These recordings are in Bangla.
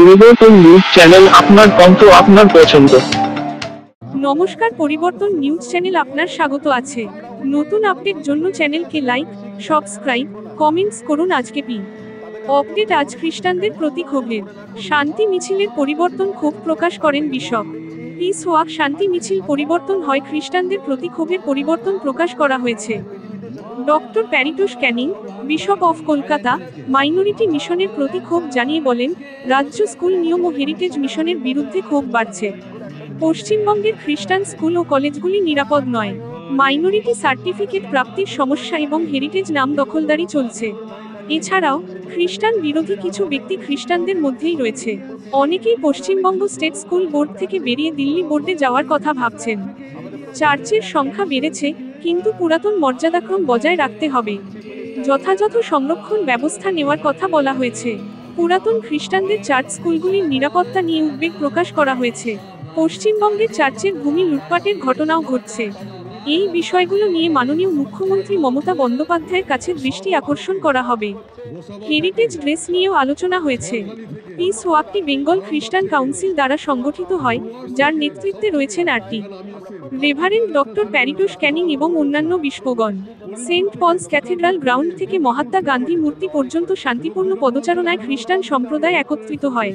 পরিবর্তন নিউজ চ্যানেল, আপনার কণ্ঠ আপনার পছন্দ। নমস্কার, পরিবর্তন নিউজ চ্যানেল আপনার স্বাগত আছে। নতুন আপডেট জন্য চ্যানেলকে লাইক, সাবস্ক্রাইব, কমেন্টস করুন। আজকে আপডেট। আজ খ্রিস্টানদের প্রতি ক্ষোভের শান্তি মিছিলের পরিবর্তন ক্ষোভ প্রকাশ করেন বিশপ। পিস ওয়াক শান্তি মিছিল পরিবর্তন হয় খ্রিস্টানদের প্রতি ক্ষোভের পরিবর্তন প্রকাশ করা হয়েছে। Doctor Paritosh Canning, bishop of Kolkata, minority মিশনের প্রতি ক্ষোভ জানিয়ে বলেন, রাজ্য স্কুল নিয়ম ও হেরিটেজ মিশনের বিরুদ্ধে ক্ষোভ বাড়ছে। পশ্চিমবঙ্গের খ্রিস্টান স্কুল ও কলেজগুলি নিরাপদ নয়। মাইনরিটি সার্টিফিকেট প্রাপ্তির সমস্যা এবং হেরিটেজ নাম দখলদারি চলছে। এছাড়াও খ্রিস্টান বিরোধী কিছু ব্যক্তি খ্রিস্টানদের মধ্যেই রয়েছে। অনেকেই পশ্চিমবঙ্গ স্টেট স্কুল বোর্ড থেকে বেরিয়ে দিল্লি বোর্ডে যাওয়ার কথা ভাবছেন। চার্চের সংখ্যা বেড়েছে, কিন্তু পুরাতন মর্যাদাক্রম বজায় রাখতে হবে। যথাযথ সংরক্ষণ ব্যবস্থা নেওয়ার কথা বলা হয়েছে। পুরাতন খ্রিস্টানদের চার্চ স্কুলগুলির নিরাপত্তা নিয়ে উদ্বেগ প্রকাশ করা হয়েছে। পশ্চিমবঙ্গের চার্চের ভূমি লুটপাটের ঘটনাও ঘটছে। এই বিষয়গুলো নিয়ে মাননীয় মুখ্যমন্ত্রী মমতা বন্দ্যোপাধ্যায়ের কাছে দৃষ্টি আকর্ষণ করা হবে। হেরিটেজ ড্রেস নিয়েও আলোচনা হয়েছে। পিস ওয়াকটি বেঙ্গল খ্রিস্টান কাউন্সিল দ্বারা সংগঠিত হয়, যার নেতৃত্বে রয়েছেন RT reverend doctor Paritosh Canning এবং অন্যান্য বিশপগণ। সেন্ট পলস ক্যাথেড্রাল গ্রাউন্ড থেকে মহাত্মা গান্ধী মূর্তি পর্যন্ত শান্তিপূর্ণ পদচারণায় খ্রিস্টান সম্প্রদায় একত্রিত হয়।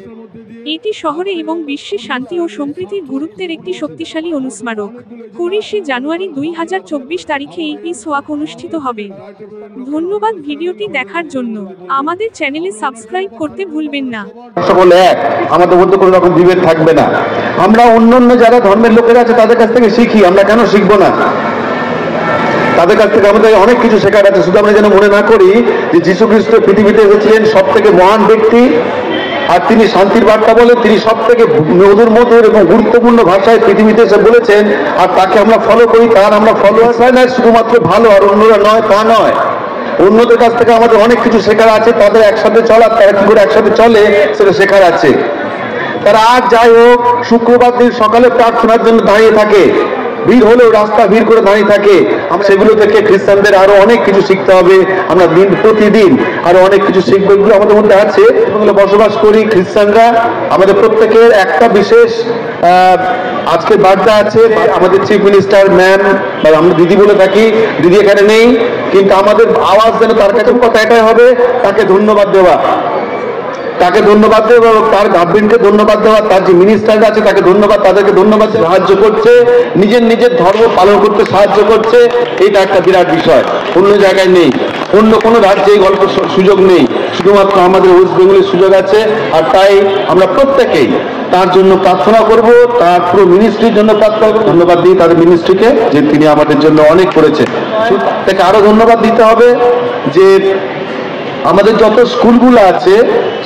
এটি শহরে এবং বিশ্বে শান্তি ও সম্প্রীতির গুরুত্বের একটি শক্তিশালী অনুস্মারক। 20শে জানুয়ারি 2024 তারিখে এই পিস ওয়াক অনুষ্ঠিত হবে। ধন্যবাদ ভিডিওটি দেখার জন্য। আমাদের চ্যানেলে সাবস্ক্রাইব করতে ভুলবেন না। সকল এক, আমাদের মধ্যে কোনো রকম বিভেদ থাকবে না। আমরা অন্যান্য যারা ধর্মের লোকেরা আছে তাদের কাছ থেকে শিখি, আমরা কেন শিখবো না? তাদের কাছ থেকে আমাদের অনেক কিছু শেখার আছে। শুধু আমরা যেন মনে না করি যে যীশু খ্রিস্ট পৃথিবীতে এসেছিলেন সব থেকে মহান ব্যক্তি, আর তিনি শান্তির বার্তা বলেন, তিনি সব থেকে মধুর এবং গুরুত্বপূর্ণ ভাষায় পৃথিবীতে এসে বলেছেন, আর তাকে আমরা ফলো করি, তার আমরা ফলোয়ার্স হয় না শুধুমাত্র ভালো আর অন্যরা নয় তা নয়। অন্যদের কাছ থেকে আমাদের অনেক কিছু শেখার আছে। তাদের একসাথে চলার, তারা কি করে একসাথে চলে সেটা শেখার আছে। তারা আজ যাই হোক শুক্রবার দিন সকালে প্রার্থনার জন্য দাঁড়িয়ে থাকে, ভিড় হলেও রাস্তা ভিড় করে দাঁড়িয়ে থাকে। আমরা সেগুলো থেকে খ্রিস্টানদের আরো অনেক কিছু শিখতে হবে। আমরা প্রতিদিন আরো অনেক কিছু শিখবো, এগুলো আমাদের মধ্যে আছে। বসবাস করি খ্রিস্টানরা, আমাদের প্রত্যেকের একটা বিশেষ আজকে বার্তা আছে। আমাদের চিফ মিনিস্টার ম্যাম, আমরা দিদি বলে থাকি, দিদি এখানে নেই, কিন্তু আমাদের আওয়াজ যেন তার কাছে কথা এটাই হবে, তাকে ধন্যবাদ দেওয়া, তাকে ধন্যবাদ দেওয়া এবং তার গভর্নমেন্টকে ধন্যবাদ দেওয়া, তার যে মিনিস্টাররা আছে তাকে ধন্যবাদ, তাদেরকে ধন্যবাদ। সাহায্য করছে, নিজের ধর্ম পালন করতে সাহায্য করছে, এটা একটা বিরাট বিষয়। অন্য জায়গায় নেই, অন্য কোনো রাজ্যে এই গল্প সুযোগ নেই, শুধুমাত্র আমাদের ওয়েস্ট বেঙ্গলের সুযোগ আছে। আর তাই আমরা প্রত্যেকেই তার জন্য প্রার্থনা করব, তার পুরো মিনিস্ট্রির জন্য প্রার্থনা করব। ধন্যবাদ দিই তাদের মিনিস্ট্রিকে, যে তিনি আমাদের জন্য অনেক করেছে। তাকে আরো ধন্যবাদ দিতে হবে যে আমাদের যত স্কুলগুলো আছে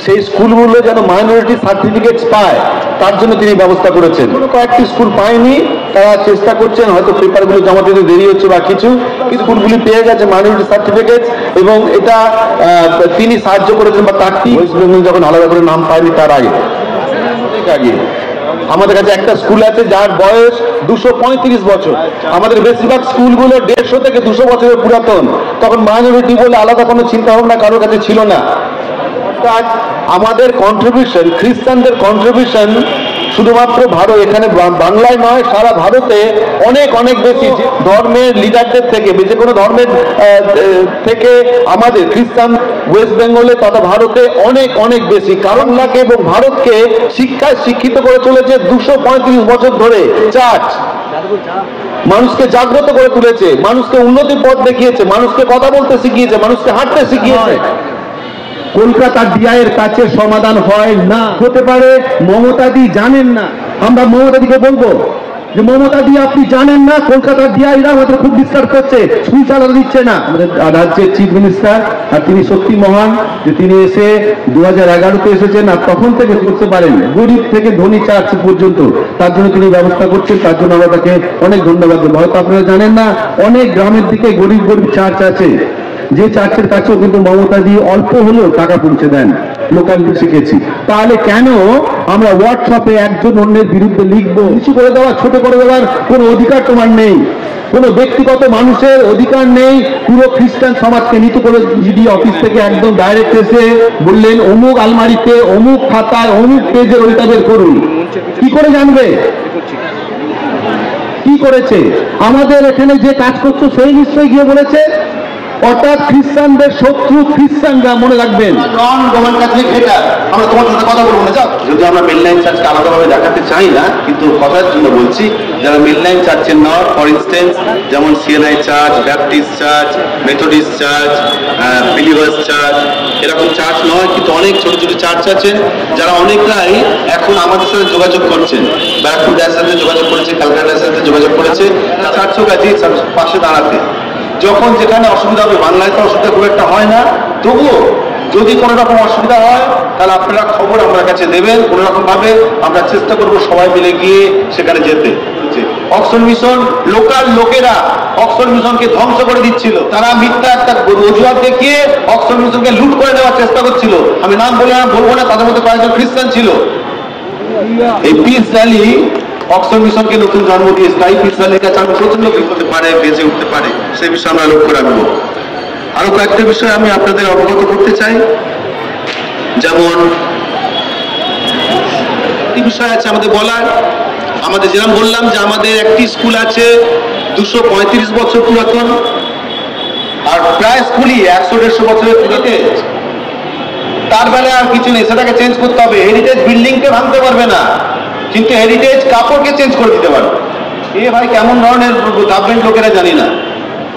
সেই স্কুলগুলো যেন মাইনরিটি সার্টিফিকেট পায়, তার জন্য তিনি ব্যবস্থা করেছেন। কয়েকটি স্কুল পায়নি, তারা চেষ্টা করছেন, হয়তো পেপারগুলো জমা দিতে দেরি হচ্ছে বা কিছু, কিন্তু স্কুলগুলি পেয়ে গেছে মাইনরিটি সার্টিফিকেট, এবং এটা তিনি সাহায্য করেছেন। বা তার ওয়েস্ট বেঙ্গল যখন আলাদা করে নাম পায়নি তার আগে আমাদের কাছে একটা স্কুল আছে যার বয়স 235 বছর। আমাদের বেশিরভাগ স্কুলগুলো 150 থেকে 200 বছরের পুরাতন। তখন মাইনরিটি বলে আলাদা কোনো চিন্তা ভাবনা কারোর কাছে ছিল না। আমাদের কন্ট্রিবিউশন, খ্রিস্টানদের কন্ট্রিবিউশন শুধুমাত্র ভারত, এখানে বাংলায় নয়, সারা ভারতে অনেক বেশি। ধর্মের লিডারদের থেকে, যে কোনো ধর্মের থেকে আমাদের খ্রিস্টান ওয়েস্ট বেঙ্গলে তথা ভারতে অনেক বেশি। কারণ লাগে এবং ভারতকে শিক্ষায় শিক্ষিত করে চলেছে 235 বছর ধরে। চার্চ মানুষকে জাগ্রত করে তুলেছে, মানুষকে উন্নতির পথ দেখিয়েছে, মানুষকে কথা বলতে শিখিয়েছে, মানুষকে হাঁটতে শিখিয়েছে। কলকাতা ডিআইয়ের কাছে সমাধান হয় না। হতে পারে মমতাদি জানেন না, আমরা মমতাদিকে বলবো যে মমতাদি আপনি জানেন না, কলকাতার ডিআইরা হয়তো খুব ডিস্টার্ব করছে, স্কুল চালাতে দিচ্ছে না। আমাদের রাজ্যের চিফ মিনিস্টার, আর তিনি সত্যি মহান যে তিনি এসে 2011-তে এসেছেন, আর তখন থেকে করতে পারেন গরিব থেকে ধনী চার্চ পর্যন্ত, তার জন্য তিনি ব্যবস্থা করছেন। তার জন্য আমরা তাকে অনেক ধন্যবাদ দেবো। হয়তো আপনারা জানেন না, অনেক গ্রামের দিকে গরিব চার্চ আছে, যে চার্চের কাছেও কিন্তু মমতা দিয়ে অল্প হলেও টাকা পৌঁছে দেন। লোকালি শিখেছি। তাহলে কেন আমরা হোয়াটসঅ্যাপে একজন অন্যের বিরুদ্ধে লিখবো? কিছু করে দেওয়া, ছোট করে দেওয়ার কোনো অধিকার তোমার নেই। কোনো ব্যক্তিগত মানুষের অধিকার নেই পুরো খ্রিস্টান সমাজকে নীতি করে জিডি অফিস থেকে একদম ডাইরেক্ট এসে বললেন অমুক আলমারিতে অমুক খাতায় অমুক পেজের ওইটা বের করুন। কি করে জানবে? কি করেছে? আমাদের এখানে যে কাজ করছো সেই নিশ্চয়ই গিয়ে বলেছে। অর্থাৎ খ্রিস্টানদের শত্রু খ্রিস্টানরা, মনে রাখবেন। নন রোমান ক্যাথলিক এটা আমরা তোমার সাথে কথা বলবো না, যাও। যদি আমরা মেনলাইন চার্চকে আলাদাভাবে দেখাতে চাই না, কিন্তু কথার জন্য বলছি, যারা মেনলাইন চার্চের নয়, ফর ইনস্টেন্স যেমন CNI church, Baptist church, Methodist church, believers church, এরকম চার্চ নয়, কিন্তু অনেক ছোট ছোট চার্চ আছেন যারা অনেকটাই এখন আমাদের সাথে যোগাযোগ করছেন। ব্যারাকপুর ড্যাসের সাথে যোগাযোগ করেছে, ক্যালকাটার সাথে যোগাযোগ করেছে, চার্চও কাজে পাশে দাঁড়াতে। যখন যেখানে অসুবিধা হবে, বাংলায় তো অসুবিধা খুব একটা হয় না, তবুও যদি কোনো রকম অসুবিধা হয় তাহলে আপনারা খবর আমার কাছে দেবেন। কোনো রকম ভাবে আমরা চেষ্টা করবো সবাই মিলে গিয়ে সেখানে যেতে। অক্সফোর্ড মিশন, লোকাল লোকেরা অক্সফোর্ড মিশনকে ধ্বংস করে দিচ্ছিল। তারা মিথ্যা একটা অজুহাত দেখিয়ে অক্সফোর্ড মিশনকে লুট করে নেওয়ার চেষ্টা করছিল। আমি নাম বলবো না, তাদের মধ্যে কয়েকজন খ্রিস্টান ছিল। এই পিস র্যালি অক্সফোর্ড মিশনকে নতুন জন্ম দিয়ে স্থায়ী পিস র্যালির কাছে আমি প্রচন্ড হতে পারে, বেঁচে উঠতে পারে, সেই বিষয়ে আমরা লক্ষ্য রাখবো। আরো কয়েকটা বিষয় আমি আপনাদের অবগত করতে চাই। যেমন এই বিষয় আছে আমাদের বলার, আমাদের যেরকম বললাম যে আমাদের একটি স্কুল আছে 235 বছর পুরাতন, আর প্রায় স্কুলই 100-150 বছরের পুরাতন। তার বেলায় আর কিছু নেই, সেটাকে চেঞ্জ করতে হবে। হেরিটেজ বিল্ডিংকে ভাঙতে পারবে না, কিন্তু হেরিটেজ কাপড়কে চেঞ্জ করে দিতে পারবে। এ ভাই কেমন ধরনের গভর্নমেন্ট লোকেরা জানি না,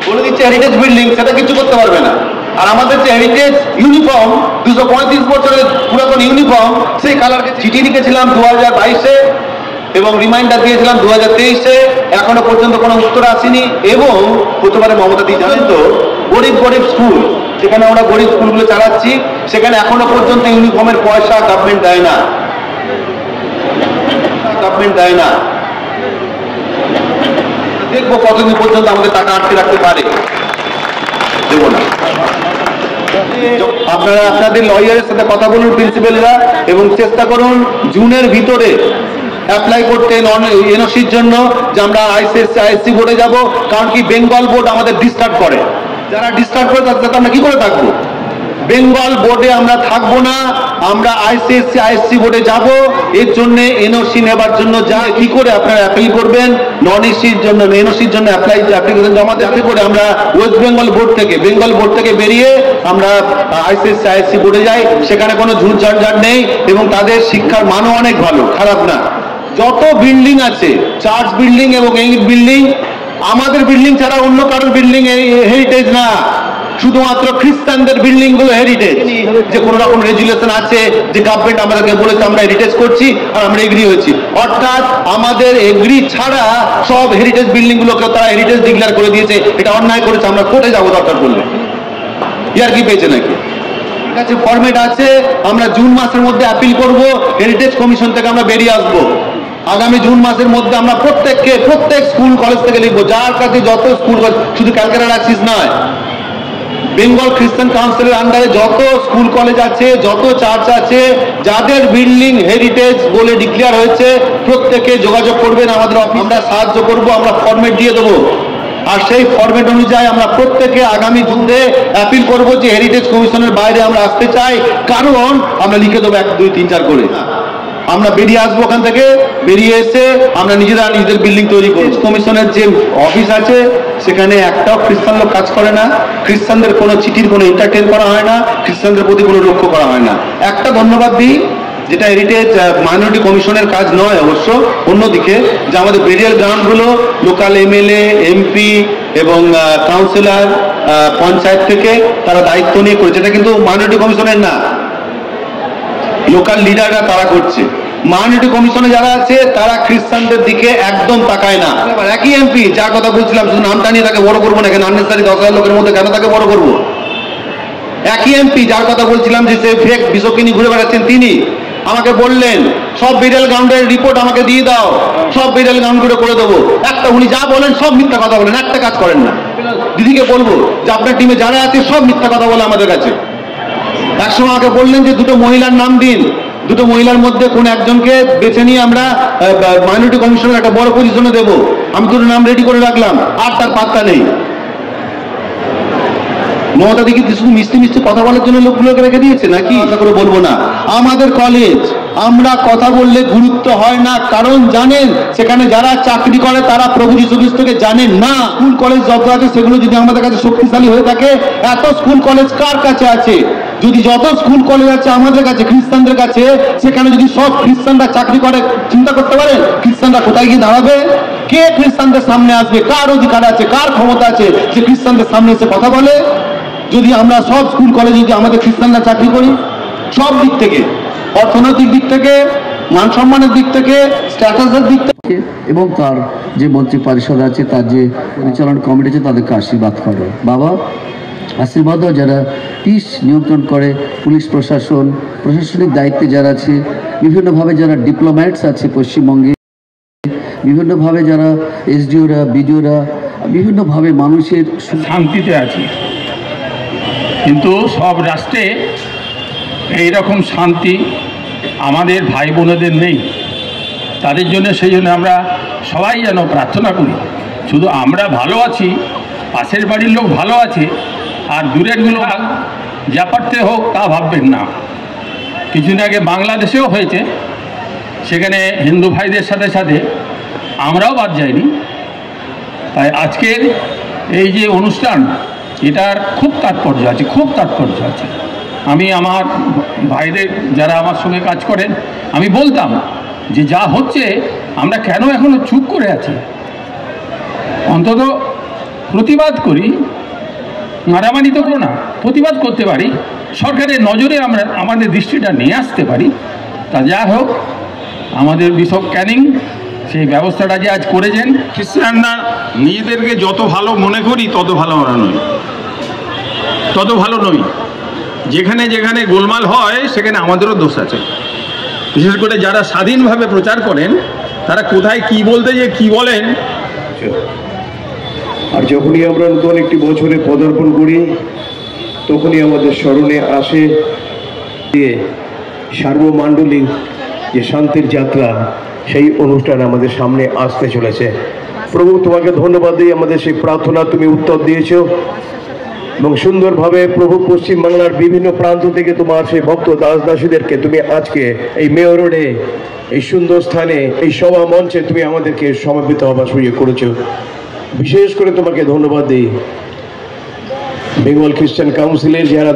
বলে দিচ্ছে হেরিটেজ বিল্ডিং, সেটা কিছু করতে পারবে না। আর আমাদের যে হেরিটেজ ইউনিফর্ম, 235 বছরের পুরাতন ইউনিফর্ম, সেই কালারকে চিঠি লিখেছিলাম 2022-এ এবং রিমাইন্ডার দিয়েছিলাম 2023-এ, এখনো পর্যন্ত কোনো উত্তর আসেনি। এবং প্রথমবারে মমতা দি জানেন তো, গরিব স্কুল, যেখানে আমরা গরিব স্কুলগুলো চালাচ্ছি, সেখানে এখনো পর্যন্ত ইউনিফর্মের পয়সা গভর্নমেন্ট দেয় না। দেখবো কতদিন পর্যন্ত আমাদের টাকা আটকে রাখতে পারে, দেব না। আপনারা আপনাদের লয়ারের সাথে কথা বলুন, প্রিন্সিপালরা, এবং চেষ্টা করুন জুনের ভিতরে অ্যাপ্লাই করতে এনওসির জন্য, যে আমরা আইসিএসসি বোর্ডে যাব। কারণ কি, বেঙ্গল বোর্ড আমাদের ডিস্টার্ব করে। যারা ডিস্টার্ব করে তাদের সাথে আমরা কি করে থাকবো? বেঙ্গল বোর্ডে আমরা থাকবো না, আমরা আইসিএসসি বোর্ডে যাব। এর জন্য এনওসি নেবার জন্য যা কি করে আপনারা অ্যাপ্লাই করবেন, নন এসির জন্য এনওসির জন্য অ্যাপ্লিকেশন জমা দিতে করে আমরা ওয়েস্ট বেঙ্গল বোর্ড থেকে বেরিয়ে আমরা আইসিএসসি বোর্ডে যাই। সেখানে কোনো ঝুট ঝঞ্ঝাট নেই এবং তাদের শিক্ষার মানও অনেক ভালো, খারাপ না। যত বিল্ডিং আছে, চার্চ বিল্ডিং এবং এই বিল্ডিং, আমাদের বিল্ডিং ছাড়া অন্য কারোর বিল্ডিং হেরিটেজ না, শুধুমাত্র খ্রিস্টানদের বিল্ডিং গুলো হেরিটেজ। যে কোনো রকম রেজুলেশন আছে যে গভর্নমেন্ট আমাদেরকে বলেছে আমরা হেরিটেজ করছি আর আমরা এগ্রি হয়েছি, অর্থাৎ আমাদের এগ্রি ছাড়া সব হেরিটেজ বিল্ডিং গুলোকে তারা হেরিটেজ ডিক্লেয়ার করে দিয়েছে। এটা অন্যায় করেছে, আমরা কোর্টে যাবো দরকার পড়লে। ইয়ার কি পেয়েছে নাকি? কাছে ফরম্যাট আছে, আমরা জুন মাসের মধ্যে অ্যাপিল করব, হেরিটেজ কমিশন থেকে আমরা বেরিয়ে আসবো। আগামী জুন মাসের মধ্যে আমরা প্রত্যেক স্কুল কলেজ থেকে লিখবো, যার কাছে যত স্কুল, শুধু ক্যালকাটা অ্যাক্সিস নয়, বেঙ্গল খ্রিস্টান কাউন্সিলের আন্ডারে যত স্কুল কলেজ আছে, যত চার্চ আছে, যাদের বিল্ডিং হেরিটেজ বলে ডিক্লেয়ার হয়েছে, প্রত্যেকে যোগাযোগ করবেন আমাদের অফিস, আমরা সাহায্য করবো, আমরা ফরম্যাট দিয়ে দেবো। আর সেই ফরম্যাট অনুযায়ী আমরা প্রত্যেকে আগামী জুনে অ্যাপিল করবো যে হেরিটেজ কমিশনের বাইরে আমরা আসতে চাই, কারণ আমরা লিখে দেবো 1, 2, 3, 4 করে। আমরা বেরিয়ে আসবো ওখান থেকে, বেরিয়ে এসে আমরা নিজেদের বিল্ডিং তৈরি করি। কমিশনের যে অফিস আছে সেখানে একটাও খ্রিস্টান লোক কাজ করে না, খ্রিস্টানদের কোনো চিঠির কোনো এন্টারটেন করা হয় না, খ্রিস্টানদের প্রতি কোনো লক্ষ্য করা হয় না। একটা ধন্যবাদ দিই, যেটা হেরিটেজ মাইনরিটি কমিশনের কাজ নয় অবশ্য, অন্যদিকে যে আমাদের বেরিয়াল গ্রাউন্ডগুলো লোকাল এমএলএ, এমপি এবং কাউন্সিলর, পঞ্চায়েত থেকে তারা দায়িত্ব নিয়ে করেছে। এটা কিন্তু মাইনরিটি কমিশনের না, লোকাল লিডাররা তারা করছে। মাইনরিটি কমিশনে যারা আছে তারা খ্রিস্টানদের দিকে একদম তাকায় না। একই এমপি যার কথা বলছিলাম, শুধু নামটা নিয়ে তাকে বড় করবো না, কেন আননেসারি 10,000 লোকের মধ্যে কেন তাকে বড় করবো? একই এমপি যার কথা বলছিলাম যে সে ফেক বিষকে নিয়ে ঘুরে বেড়াচ্ছেন, তিনি আমাকে বললেন সব বেরিয়াল গ্রাউন্ডের রিপোর্ট আমাকে দিয়ে দাও, সব বেরিয়াল গ্রাউন্ড করে দেবো। উনি যা বলেন সব মিথ্যা কথা বলেন, একটা কাজ করেন না। দিদিকে বলবো যে আপনার টিমে যারা আছে সব মিথ্যা কথা বলে আমাদের কাছে। একসময় আমাকে বললেন যে 2টো মহিলার নাম দিন, 2টো মহিলার মধ্যে কোন একজনকে বেছে নিয়ে আমরা মাইনরিটি কমিশনের একটা বড় পজিশনে দেবো। আমি তোর নাম রেডি করে রাখলাম, আর তার পাত্তা নেই। মমতা দিকে শুধু মিষ্টি মিষ্টি কথা বলার জন্য লোকগুলোকে রেখে দিয়েছে নাকি? কথা করে বলবো না। আমাদের কলেজ, আমরা কথা বললে গুরুত্ব হয় না, কারণ জানেন সেখানে যারা চাকরি করে তারা প্রভু যীশু খ্রিস্টকে জানেন না। স্কুল কলেজ যত আছে সেগুলো যদি আমাদের কাছে শক্তিশালী হয়ে থাকে, এত স্কুল কলেজ কার কাছে আছে? যদি যত স্কুল কলেজ আছে আমাদের কাছে, খ্রিস্টানদের কাছে, সেখানে যদি সব খ্রিস্টানরা চাকরি করে, চিন্তা করতে পারেন খ্রিস্টানরা কোথায় গিয়ে দাঁড়াবে? কে খ্রিস্টানদের সামনে আসবে? কার অধিকার আছে, কার ক্ষমতা আছে যে খ্রিস্টানদের সামনে এসে কথা বলে? যদি আমরা সব স্কুল কলেজে যদি আমাদের খ্রিস্টানরা চাকরি করি, সব দিক থেকে, অর্থনৈতিক দিক থেকে, মান সম্মানের দিক থেকে, স্ট্যাটাসের দিক থেকে, এবং তার যে মন্ত্রী পরিষদ আছে, তার যে পরিচালনা কমিটি আছে, তাদেরকে আশীর্বাদ করো। বাবা আশীর্বাদ দাও, যারা পিস নিয়ন্ত্রণ করে, পুলিশ প্রশাসন, প্রশাসনিক দায়িত্বে যারা আছে, বিভিন্নভাবে যারা ডিপ্লোম্যাটস আছে পশ্চিমবঙ্গে, বিভিন্নভাবে যারা এসডিওরা, বিডিওরা, বিভিন্নভাবে মানুষের শান্তিতে আছে। কিন্তু সব রাষ্ট্রে এইরকম শান্তি আমাদের ভাই বোনেদের নেই। তাদের জন্য সেই জন্য আমরা সবাই যেন প্রার্থনা করি, শুধু আমরা ভালো আছি, পাশের বাড়ির লোক ভালো আছে, আর দূরেরগুলো যা পারতে হোক তা ভাববেন না। কিছুদিন আগে বাংলাদেশেও হয়েছে, সেখানে হিন্দু ভাইদের সাথে সাথে আমরাও বাদ যাইনি। তাই আজকের এই যে অনুষ্ঠান, এটার খুব তাৎপর্য আছে, খুব তাৎপর্য আছে। আমি আমার ভাইদের যারা আমার সঙ্গে কাজ করেন, আমি বলতাম যে যা হচ্ছে আমরা কেন এখনো চুপ করে আছি, অন্তত প্রতিবাদ করি। মারামারি তো করো না, প্রতিবাদ করতে পারি, সরকারের নজরে আমরা আমাদের দৃষ্টিটা নিয়ে আসতে পারি। তা যা হোক, আমাদের বিশপ ক্যানিং সেই ব্যবস্থাটা যে আজ করেছেন। খ্রিস্টানরা নিজেদেরকে যত ভালো মনে করি তত ভালো আমরা নই, তত ভালো নই। যেখানে যেখানে গোলমাল হয় সেখানে আমাদেরও দোষ আছে। বিশেষ করে যারা স্বাধীনভাবে প্রচার করেন, তারা কোথায় কি বলতে যে কি বলেন। আর যখনই আমরা নতুন একটি বছরে পদার্পণ করি, তখনই আমাদের স্মরণে আসে যে সার্বমাণ্ডলিক যে শান্তির যাত্রা, সেই অনুষ্ঠান আমাদের সামনে আসতে চলেছে। প্রভু, তোমাকে ধন্যবাদ দিই, আমাদের সেই প্রার্থনা তুমি উত্তর দিয়েছো এবং সুন্দরভাবে প্রভু পশ্চিমবাংলার বিভিন্ন প্রান্ত থেকে তোমার সেই ভক্ত দাস দাসীদেরকে তুমি আজকে এই মেয়র রোডে, এই সুন্দর স্থানে, এই সভা মঞ্চে তুমি আমাদেরকে সমবেত হবার সুযোগ করেছো। বিশেষ করে তোমাকে ধন্যবাদ দিই বেঙ্গল খ্রিস্টান কাউন্সিলের যারা